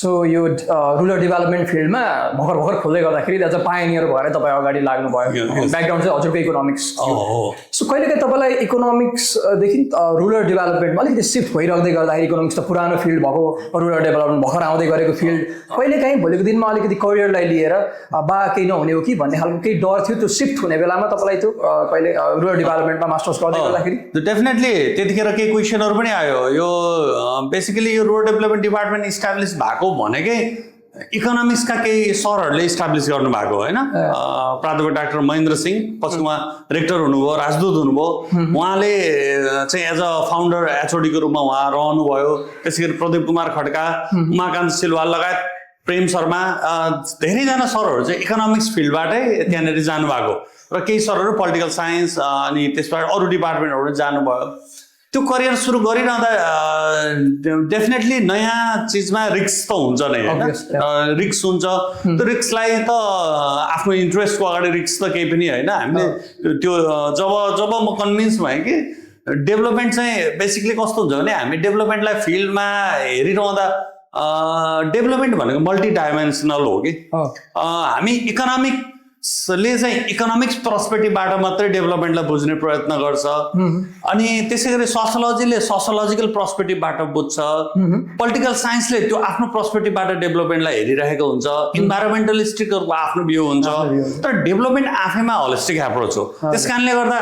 so यो rural development फिल्डमा भर्खर भर्खर खोल्दै गर्दाखेरि एज अ पायोनियर भएर तपाईँ अगाडि लाग्नुभयो ब्याकग्राउन्ड चाहिँ हजुरको इकोनोमिक्स सो कहिलेकाहीँ तपाईँलाई इकोनोमिक्सदेखि रुरल डेभलपमेन्टमा अलिकति सिफ्ट भइरहँदै गर्दाखेरि इकोनोमिक्स त पुरानो फिल्ड भएको रुरल डेभलपमेन्ट भर्खर आउँदै गरेको फिल्ड कहिलेकाहीँ भोलिको दिनमा अलिकति करियरलाई लिएर बा केही नहुने हो कि भन्ने खालको केही डर थियो त्यो सिफ्ट हुने बेलामा तपाईँलाई त्यो कहिले रुरल डेभलपमेन्टमा मास्टर्स गर्दै गर्दाखेरि डेफिनेटली त्यतिखेर केही क्वेसनहरू पनि आयो यो बेसिकली यो रुरल डेभलपमेन्ट डिपार्टमेन्ट इस्टाब्लिस भएको भनेकै इकोनोमिक्सका केही सरहरूले इस्टाब्लिस गर्नुभएको होइन प्राध्यापक डाक्टर महेन्द्र सिंह पछि उहाँ रेक्टर हुनुभयो राजदूत हुनुभयो उहाँले चाहिँ एज अ फाउन्डर एचओडीको रूपमा उहाँ रहनुभयो त्यसै गरी प्रदीप कुमार खड्का उमाकान्त सिलवाल लगायत प्रेम शर्मा धेरैजना सरहरू चाहिँ इकोनोमिक्स फिल्डबाटै त्यहाँनिर जानुभएको र केही सरहरू पोलिटिकल साइन्स अनि त्यसबाट अरू डिपार्टमेन्टहरू जानुभयो त्यो करियर सुरु गरिरहँदा डेफिनेटली नयाँ चिजमा रिस्क त हुन्छ नै होइन रिस्क हुन्छ त्यो रिस्कलाई त आफ्नो इन्ट्रेस्टको अगाडि रिस्क त केही पनि होइन हामीले त्यो जब म कन्भिन्स भएँ कि डेभलपमेन्ट चाहिँ बेसिकली कस्तो हुन्छ भने हामी डेभलपमेन्टलाई फिल्डमा हेरिरहँदा डेभलपमेन्ट भनेको मल्टी डाइमेन्सनल हो कि हामी इकोनोमिक्सले चाहिँ इकोनोमिक्स पर्सपेक्टिभबाट मात्रै डेभलपमेन्टलाई बुझ्ने प्रयत्न गर्छ अनि त्यसै गरी सोसियोलोजीले सोसियोलोजिकल पर्सपेक्टिभबाट बुझ्छ पोलिटिकल साइन्सले त्यो आफ्नो पर्सपेक्टिभबाट डेभलपमेन्टलाई हेरिरहेको हुन्छ इन्भाइरोमेन्टलिस्टहरूको आफ्नो भ्यू हुन्छ तर डेभलपमेन्ट आफैमा होलिस्टिक एप्रोच हो त्यस कारणले गर्दा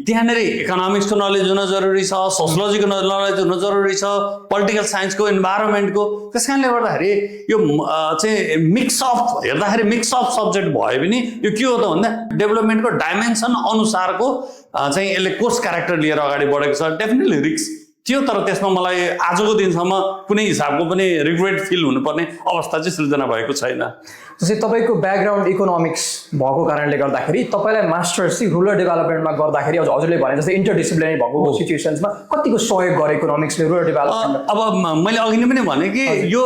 त्यहाँनिर इकोनोमिक्सको नलेज हुन जरुरी छ सोसियोलोजीको नलेज हुन जरुरी छ पोलिटिकल साइन्सको इन्भाइरोमेन्टको त्यस कारणले गर्दाखेरि यो चाहिँ मिक्स अफ हेर्दाखेरि मिक्स अफ सब्जेक्ट भए पनि यो के हो त भन्दा डेभलपमेन्टको डाइमेन्सन अनुसारको चाहिँ यसले कोर्स क्यारेक्टर लिएर अगाडि बढेको छ डेफिनेटली रिस्क थियो तर त्यसमा मलाई आजको दिनसम्म कुनै हिसाबको पनि रिग्रेट फिल हुनुपर्ने अवस्था चाहिँ सृजना भएको छैन जस्तै तपाईँको ब्याकग्राउन्ड इकोनोमिक्स भएको कारणले गर्दाखेरि तपाईँलाई मास्टर्स चाहिँ रुरल डेभलपमेन्टमा गर्दाखेरि हजुरले भने जस्तै इन्टरडिसिप्लिनरी भएको सिचुएसन्समा कतिको सहयोग गरे इकोनोमिक्सले रुरल डेभलपमेन्ट अब मैले अघि नै पनि भने कि यो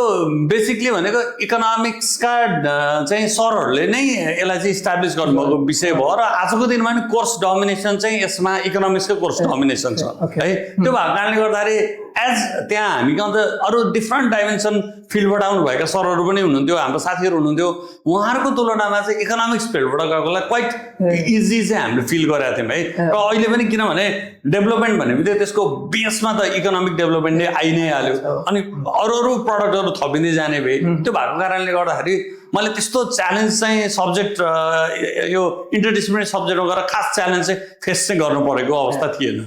बेसिकली भनेको इकोनोमिक्सका चाहिँ सरहरूले नै यसलाई चाहिँ इस्टाब्लिस गर्नुभएको विषय भयो र आजको दिनमा पनि कोर्स डोमिनेसन चाहिँ यसमा इकोनोमिक्सको कोर्स डोमिनेसन छ है त्यो भएको कारणले गर्दाखेरि एज त्यहाँ हामी गाउँ त अरू डिफ्रेन्ट डाइमेन्सन फिल्डबाट आउनुभएका सरहरू पनि हुनुहुन्थ्यो हाम्रो साथीहरू हुनुहुन्थ्यो उहाँहरूको तुलनामा चाहिँ इकोनोमिक्स फिल्डबाट गएकोलाई क्वाइट इजी चाहिँ हामीले फिल गरेका थियौँ है र अहिले पनि किनभने डेभलपमेन्ट भनेपछि त्यसको बेसमा त इकोनोमिक डेभलपमेन्टले आइ नै हाल्यो अनि अरू प्रडक्टहरू थपिँदै जाने भए त्यो भएको कारणले गर्दाखेरि मैले त्यस्तो च्यालेन्ज चाहिँ सब्जेक्ट यो इन्टरडिसिप्लिनरी सब्जेक्टमा गएर खास च्यालेन्ज चाहिँ फेस चाहिँ गर्नु परेको अवस्था थिएन